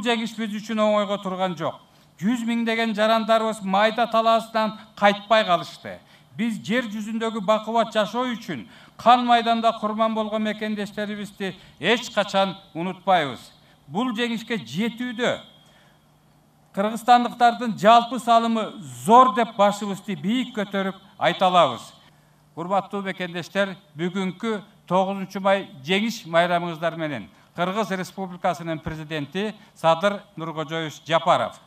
жеңиш биз үчүн оңойго турган жок. 100 миңдеген жарандарыбыз майда талаасынан кайтпай калышты. Биз жер жүзүндөгү бакубат жашоо үчүн кан майданда курман болгон мекендештерибизди эч качан унутпайбыз. Бул жеңишке жетүүдө кыргызстандыктардын жалпы салымы зор деп башыбызды бийик көтөрүп айта алабыз. Урматтуу мекендештер, бүгүнкү 9 май жеңиш майрамыңыздар менен Кыргыз Республикасынын президенти Садыр Нуркожоевич Жапаров